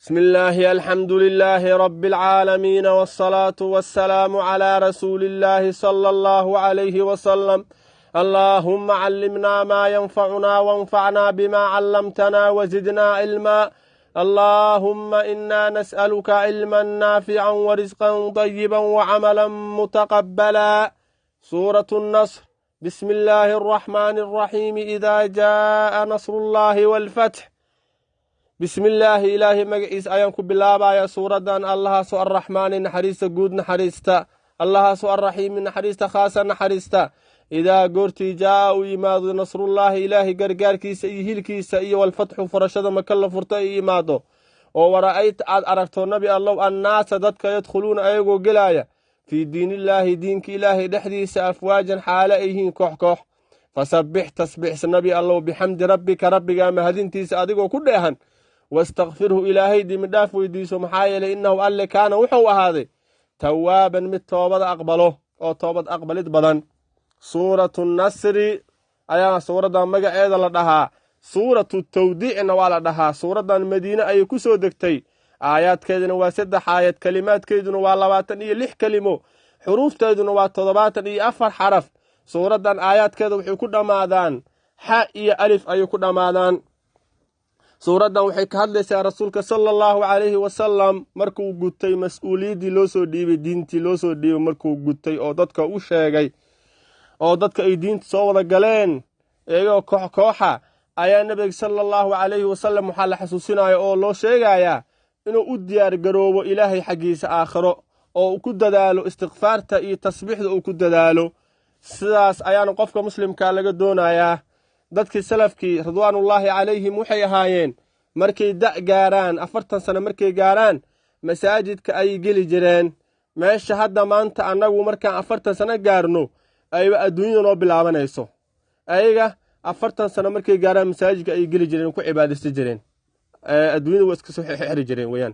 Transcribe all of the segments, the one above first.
بسم الله الحمد لله رب العالمين والصلاة والسلام على رسول الله صلى الله عليه وسلم. اللهم علمنا ما ينفعنا وانفعنا بما علمتنا وزدنا علما. اللهم إنا نسألك علما نافعا ورزقا طيبا وعملا متقبلا. سورة النصر. بسم الله الرحمن الرحيم. إذا جاء نصر الله والفتح. بسم الله إلهي مجئس أيانكو بالله يا سورة الله سوء الرحمن نحريستا قود نحريستا الله سوء الرحيم نحريستا خاصة نحريستا. إذا قرتي جاء إيماد نصر الله إلهي قرقار كيسا إيهيل كيسا إيه والفتح فرشد مكلا فرطا إيماده. ورأيت أركتو نبي الله الناس ددك يدخلون أيقو قلايا في دين الله دينك إلهي دحديس أفواجا حالئهين كوح كوح. فسبح تسبح نبي الله بحمد ربك ما هدينتيس أدقو كلهن واستغفره إلهي دي مداف ويديسو محايا لإنه ألي كان وحو هذا توابا متوبة أقبله أو توبة أقبلت بدن. سورة النصر أيها سورة مجا أيضا لدها سورة التوديع نوالا لدها سورة المدينة أي كسو دكتي آيات كيدن واسدح آيات كلمات كيدن واللواتن إيه لح كلمو حروف تيدن واتضباتن إيه أفر حرف. سورة آيات كيدن وحي كنا مادان حاء إيه ألف أي كنا مادان. suuraddan waxay ka hadlaysaa rasuulka sala allahu calayhi wasalam markuu gutay mas-uuliyaddii loo soo dhiibay diintii loo soo dhiibay markuu gutay oo dadka u sheegay oo dadka ay diinta soo wada galeen iyagoo koox kooxa ayaa nebiga sala allahu calayhi wasalam waxaa la xasuusinaya oo loo sheegayaa inuu u diyaar garoobo ilaahay xaggiisa aakhiro oo uu ku dadaalo istikfaarta iyo tasbiixda uu ku dadaalo. sidaas ayaana qofka muslimkaa laga doonayaa. dadkii salafkii ridwaanullaahi calayhim waxay ahaayeen markay da' gaaraan 40 sano markay gaaraan masaajidka ay geli jireen. meesha hadda maanta annagu markaan 40 sano gaarno ayba adduunyada noo bilaabanayso. ayaga 40 sano markay gaaraan masaajidka ay geli jireen ku cibaadaysan jireen. adduunyada waa iska soo xiri jireen weeyaan.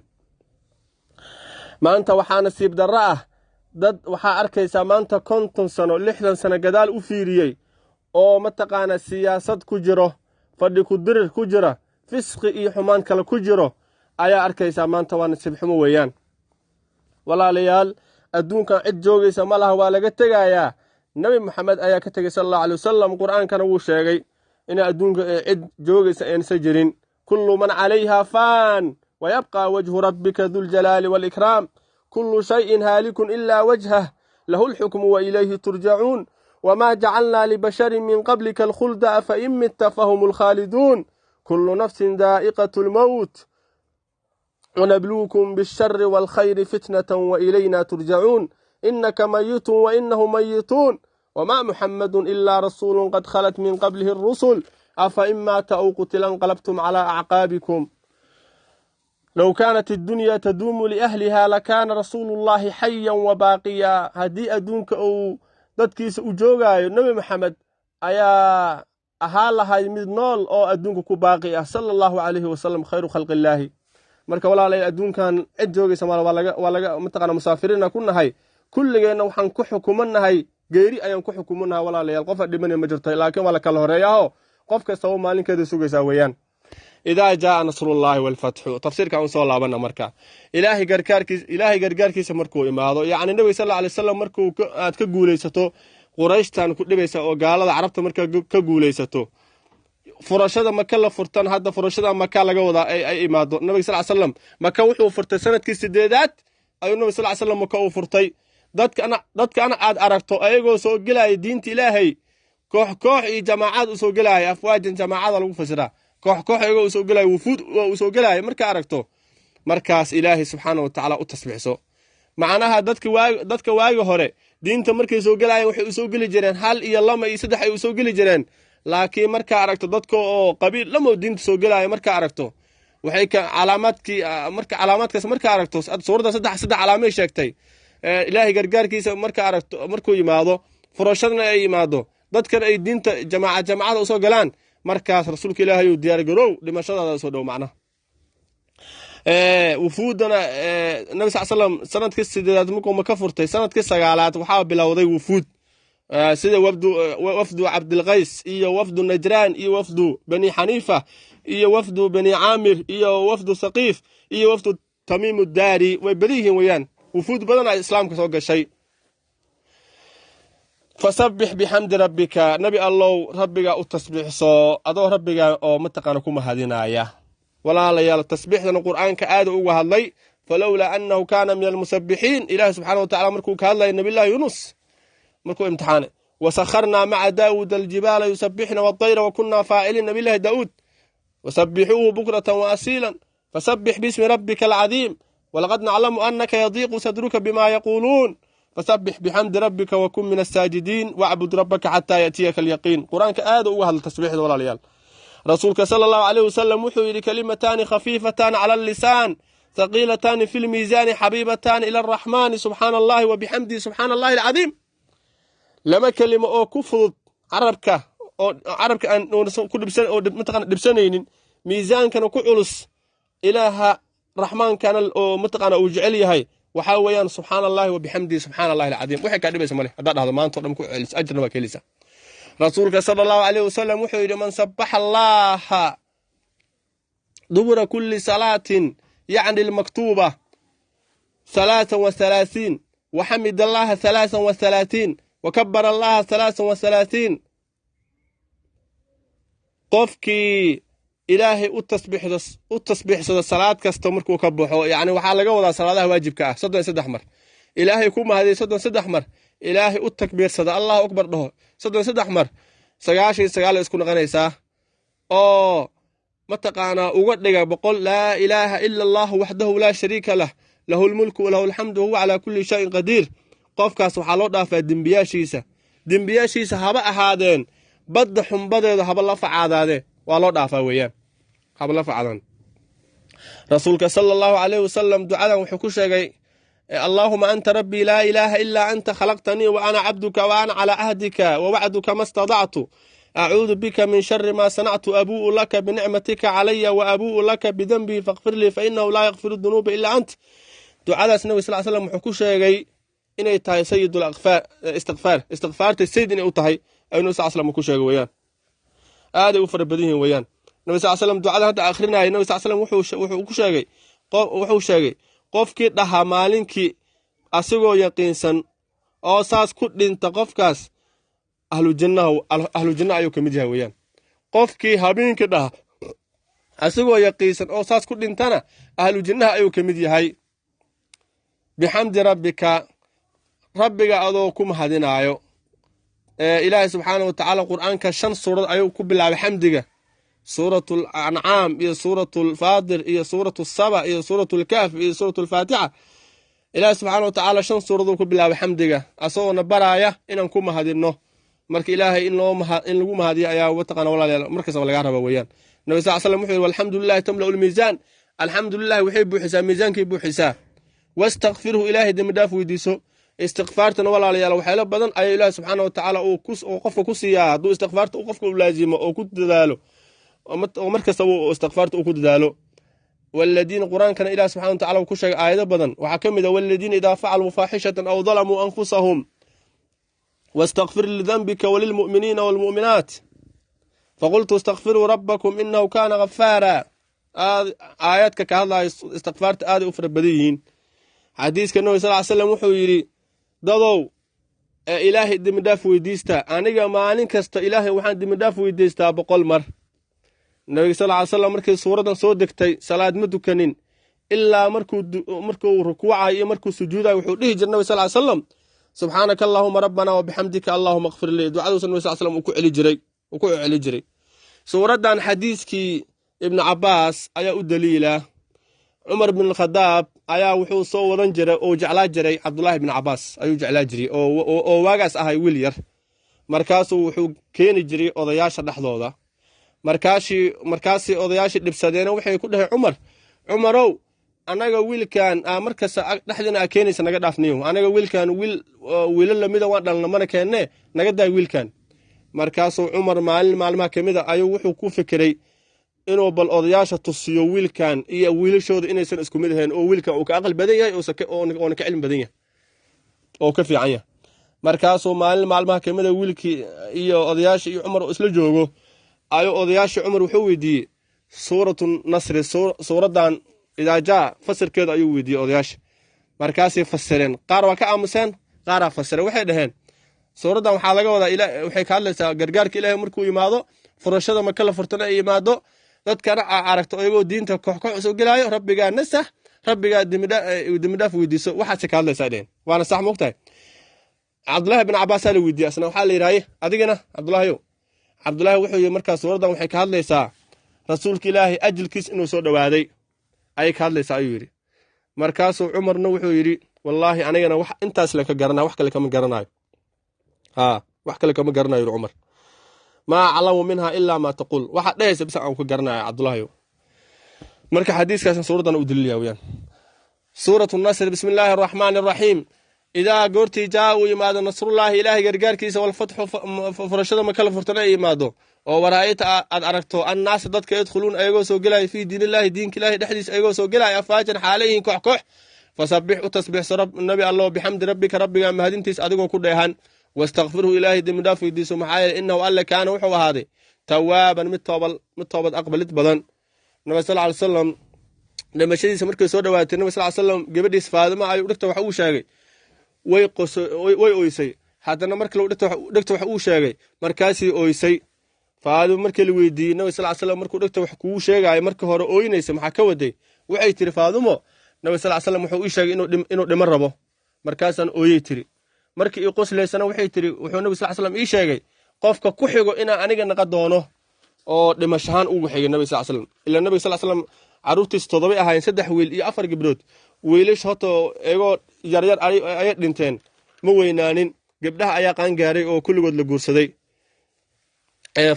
maanta waxaa nasiib darro ah dad waxaa arkaysaa maanta 50 sano 60 sano gadaal u fiiriyey oo mataqaana siyaasad ku jiro fadhi ku dirir ku jira fisqi iyo xumaan kale ku jiro ayaa arkaysaa maanta waa nasiib xumo weeyaan. walaalayaal adduunkan cid joogaysa ma laha waa laga tegayaa. nabi maxamed ayaa ka tegay sallallahu alayhi wasallam qur'aankana wuu sheegay in adduunka cid joogaysa aysan jirin. kullu man calayha fan wa yabqa wajhu rabbika dhul jalali wal ikram kullu shay'in halikun illa wajhah lahu al hukmu wa ilayhi turja'un وما جعلنا لبشر من قبلك الخلد أفإن مت فهم الخالدون كل نفس ذائقة الموت ونبلوكم بالشر والخير فتنة وإلينا ترجعون إنك ميت وإنه ميتون وما محمد إلا رسول قد خلت من قبله الرسل أفإن مات أو قتل انقلبتم على أعقابكم لو كانت الدنيا تدوم لأهلها لكان رسول الله حيا وباقيا. هدي أدونك أو dadkiisa u joogaayo nabi maxamed ayaa ahaa lahay mid nool oo adduunka ku baaqi ah sallallahu alayhi wasallam khayru khalqillaahi. marka walaalay adduunkan cid joogaysa waa laga mataqaana musaafiriina ku nahay kulligeena waxaan ku xukumanahay geeri ayaan ku xukumanahay walaalayaal. qof dhimanay ma jirto laakiin waa la kala horeeyaa qof kasta oo maalinkeeda sugaysaa weeyaan. إذا جاء نصر الله والفتح تفسير كان صلى الله عليه مركا إلهي غرغاركيسا مركو إمادو يعني النبي صلى الله عليه وسلم مركو aad ka guuleysato quraystan ku dhibaysa oo gaalada carabta marka ka guuleysato furashada maka la furtan hadda furashada maka laga wada ay imaado. nabi sallallahu alayhi wasallam maka wuxuu furtay sanadkii 8aad ayuu nabi sallallahu alayhi wasallam maka uu furtay. dadka aad aragto ayagoo soo galay diinta ilaahay koox iyo jamaacad u soo galay afwaajan jamaacada lagu fasiraa koox ayagoo soo galay wufuud oo soo galay marka aragto markaas ilaahay subxaanahu wa ta'ala u tasbiixso. macnaha dadka waagi hore diinta markay soo galayeen waxay u soo gali jireen hal iyo lama iyo saddex ay u soo gali jireen. laakiin marka aragto dadka oo qabiil lama diinta soo galay marka aragto waxay ka calaamaadkaas marka aragto suurada saddex calaamay sheegtay. ilaahay gargaarkiisa marka aragto markuu yimaado furashadna ay yimaado dadkan ay diinta jamaacada u soo galaan markaas rasuulka ilaahay uu diyaar garow dhimashadaada soo dhow macna. wufuudana nabi sallallahu alayhi wasallam sanadkii 8aad markuu maka furtay sanadkii 9aad waxaa bilowday wufuud sida wafdu cabdilqays iyo wafdu najraan iyo wafdu bani xaniifa iyo wafdu bani caamir iyo wafdu saqiif iyo wafdu tamiimu daari way badan yihiin weeyaan wufuud badan ay islaamka soo gashay fasabbix bixamdi rabbika nabi allow rabbiga u tasbiixso adoo rabbiga oo mataqaana ku mahadinaya walaalayaal tasbiixdan quraanka aad uga hadlay falawla annahu kana min almusabbihin ilaahi subhanahu wa ta'ala markuu ka hadlay nabi allah yunus markuu imtixaan wasakharna ma'a daawud aljibala yusabbihna wat-tayra wa kunna fa'ilin nabi allah daawud wasabbihuhu bukratan wa asilan fasabbih bismi rabbikal azim walaqad na'lamu annaka yadhiqu sadruka bima yaqulun fasabbih bihamdi rabbika wa kun minas sajidin wa'bud rabbaka hatta yatiyaka al-yaqin quraanka aad uga hadlay tasbiixda walaalayaal rasuulka sallallahu alayhi wasallam wuxuu yiri kalimatan khafifatan 'ala al-lisan thaqilatan fil mizan habibatan ila ar-rahman subhanallahi wa bihamdi subhanallahi al-azim lama kalimo oo ku fudud arabka aan ku dhibsan oo mataqan dhibsanaynin miisaankan ku culus ilaaha rahmaankan oo mataqan uu jecel yahay waxa weeyaan subhanallahi wa bihamdi subhanallahi al-azim waxa ka dhibaysa male hadaa dhahdo maanta dhan ku celis ajrna waa kelisa rasuulka sallallahu alayhi wasallam wuxuu yiri man sabbaha allaha dubura kulli salatin يعني المكتوبة 33 وحمد الله 33 وكبر الله 33 قفكي إلهي التسبيح صدى الصلاة كاستمركو كبوحو يعني وحال لقوضا صلاة واجب كاه صدى سد أحمر إلهي كوما هذه صدى سد أحمر إلهي التكبير صدى الله أكبر له صدى سد أحمر سياشي سيالي اسكون غنيسا متقانا وقدق بقول لا إله إلا الله وحده لا شريك له له الملك وله الحمد وهو على كل شيء قدير قفكاس waxaa loo dhaafaa dembiyashiisa haba ahaadeen badda xumbadeeda haba la facaadaade waa loo dhaafaa weeyaan haba la facaadan rasuulka sallallahu alayhi wasallam ducadan wuxuu ku sheegay اللهم أنت ربي لا إله إلا أنت خلقتني وأنا عبدك وأنا على عهدك ووعدك ما استطعت أعوذ بك من شر ما صنعت أبوء لك بنعمتك علي وأبوء لك بذنبي فاغفر لي فإنه لا يغفر الذنوب إلا أنت دعاء النبي صلى الله عليه وسلم وحكو شيغي إني تاي سيد استغفار السيد إني أطهي أي النبي صلى الله عليه وسلم وحكو شيغي ويان هذا يوفر بديهن ويان النبي صلى الله عليه وسلم دعاء هذا آخرنا النبي صلى الله عليه وسلم وحكو شيغي qofkii dhaha maalinkii asagoo yaqiinsan oo saas ku dhinta qofkaas ahlu janna ayuu kamid yahay weeyaan qofkii habeenkii dhaha asagoo yaqiinsan oo saas ku dhintana ahlu janna ayuu kamid yahay bihamdi rabbika rabbiga adoo ku mahadinaayo ilaahay subhanahu wa ta'ala quraanka 5 suurad ayuu ku bilaabay xamdiga سورة الأنعام إيه سورة الفاطر إيه سورة السبع إيه سورة الكهف إيه سورة الفاتحة إله سبحانه وتعالى شن سورة ذو بالله بحمدك أصونا برايا إن نكون مهدينه مرك إلهي إن نكون مهدي يا وتقنا ولا مركز ولا جارب ويان النبي صلى الله عليه وسلم والحمد لله تملأ الميزان الحمد لله وحب حساب ميزان كيب حساب واستغفره إلهي دم داف ويديسو استغفارتنا ولا على وحيلا بدن أي إله سبحانه وتعالى أو كس أو قف كسيا دو استغفارت أو قف لازم أو كنت ذاله ومركز أو استغفارت أو كنت ذاله والذين قرآن كان إله سبحانه وتعالى وكشة آية بدن وحكم والذين إذا فعلوا فاحشة أو ظلموا أنفسهم واستغفر لذنبك وللمؤمنين والمؤمنات فقلت استغفروا ربكم إنه كان غفارا آياتك كهذا استغفارت آدي أفر بديهين حديث كأنه صلى الله عليه وسلم وحويري ضضو إلهي دمداف ويديستا أنا ما نكست إلهي وحان دمداف ويديستا بقول مر النبي صلى الله عليه وسلم مركز سورة صودكتي صلاة مدكنين إلا مركو ركوعا مركو سجودا وحوله النبي صلى الله عليه وسلم سبحانك اللهم ربنا وبحمدك اللهم اغفر لي دعاء النبي صلى الله عليه وسلم وكو علي جري سورة عن حديثكي ابن عباس أيا الدليلة عمر بن الخطاب أيا وحو صورا جري أو جعلا جري عبد الله بن عباس أيو جعلا جري أو واقاس أهاي ويلير مركاسو وحو كين جري أضياش النحضوضة markaasi odayaashii dhibsadeen waxay ku dhahay Umarow anaga wiilkan markaas dhaxdina keenaysa naga dhaafniyo anaga wiilkan wiil lamida waan dhalna mana keenne naga daa wiilkan markaasuu Umar maalmaha kamida ayuu wuxuu ku fikiray inuu bal odayaasha tusiyo wiilkan iyo wiilashooda inaysan isku mid ahayn oo wiilkan uu ka aqal badan yahay oo ka cilmi badan yahay oo ka fiican yahay markaasuu maalin maalmaha kamida wiilkii iyo odayaashii iyo cumar isla joogo ayuu odayaashii cumar wuxuu weydiiyey suuratu nasri suuradan idaa jaa fasirkeeda ayuu weydiiyey odayaasha markaasay fasireen qaar waa ka aamuseen qaaraa fasireen waxay dhaheen suuradan waxaa laga wadaa waxay ka hadlaysaa gargaarka ilaahay markuu yimaado furashada maka la furtana ay yimaado dadkana aragto iyagoo diinta koox soo gelaayo rabbigaa nasah rabbigaa dembidhaaf weydiiso waxaasay ka hadlaysaa dhaheen waana sax moogtahay cabdullaahi bin cabaasaa la weydiiyey asna waxaa la yidhaaye adigana cabdullaahiyow cabdullaahi wuxuu yidhi markaa suuradan waxay ka hadlaysaa rasuulka ilaahay ajilkiis inuu soo dhowaaday ayay ka hadlaysaa ayuu yidhi markaasuu cumarna wuxuu yidhi wallaahi anigana wax intaas le ka garanaa wax kale kama garanayo wax kale kama garanayo yidhi cumar maa aclamu minha ilaa maa taquul waxaad dhehaysa bisa aan ka garanaya cabdullaahiyow marka xadiiskaasna suuradan u daliilaya weyaan suuratu nasr bismi illaahi araxmaani araxiim idaa goortii jaa uu yimaado nasrullaahi ilaahay gargaarkiisa walfatxu furashada maka la furtana ay yimaado oo waraa'ita aad aragto annaasa dadka yadkhuluun ayagoo soo gelaya fii diinillaahi diinka ilaahi dhexdiisa ayagoo soo gelaya afaajan xaalayhin koox fasabbix u tasbiixso nabi allo bixamdi rabbika rabbiga mahadintiis adigoo ku dheehan wastakfirhu ilaahay dembidhaaf weydiiso maxaa yeele innahu alle kaana wuxuu ahaaday tawaaban mid toobad aqbalid badan nabi sal ly salam dhimashadiisa markay soo dhowaatay nabi sal salam gabadhiis faadima ayuu dhigta wax uu sheegay way oysay haddana markii dhegta wax uu sheegay markaasii oysay faadimo markii la weydiiyey nabi sal slam markuu dhegta wax kugu sheegaayo markii hore ooynaysa maxaa ka waday waxay tiri faadimo nabi sal slam wuxuu ii sheegay inuu dhiman rabo markaasaan ooyey tiri markii ii qoslaysana waxay tiri wuxuu nabi sal slam ii sheegay qofka ku xigo inaan aniga naqa doono oo dhimashahaan ugu xigay nabi sal slam ilaa nabi sal slam caruurtiis 7 ahaayeen 3 wiil iyo 4 gabdhood wiilash hoto eegoo yaryar ayay dhinteen ma weynaanin gabdhaha ayaa qaan gaaray oo kulligood la guursaday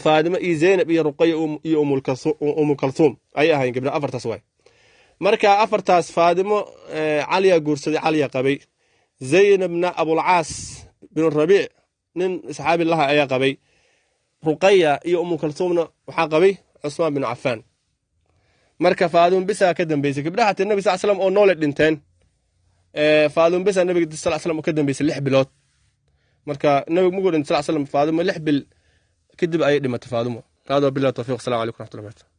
faadimo iyo zaynab iyo ruqayya iyo umul kalsuum ayay ahaayeen gabdhaha afartaas waay marka afartaas faadimo caliya guursaday caliya qabay zaynabna abulcaas bin rabiic nin saxaabi laha ayaa qabay ruqayya iyo umul kalsuumna waxaa qabay cusmaan bin cafaan marka faadimo bisa ka dambeysay gabdhaha tii nabi sal slam oo noole dhinteen faadimo bisa nabiga sal slam ka dambeysay 6 bilood marka nabiga mugu dhinta sal slam faadimo 6 bil kadib ayay dhimatay faadimo hada billahi tawfiiq assalamu alaykum wa rahmatullahi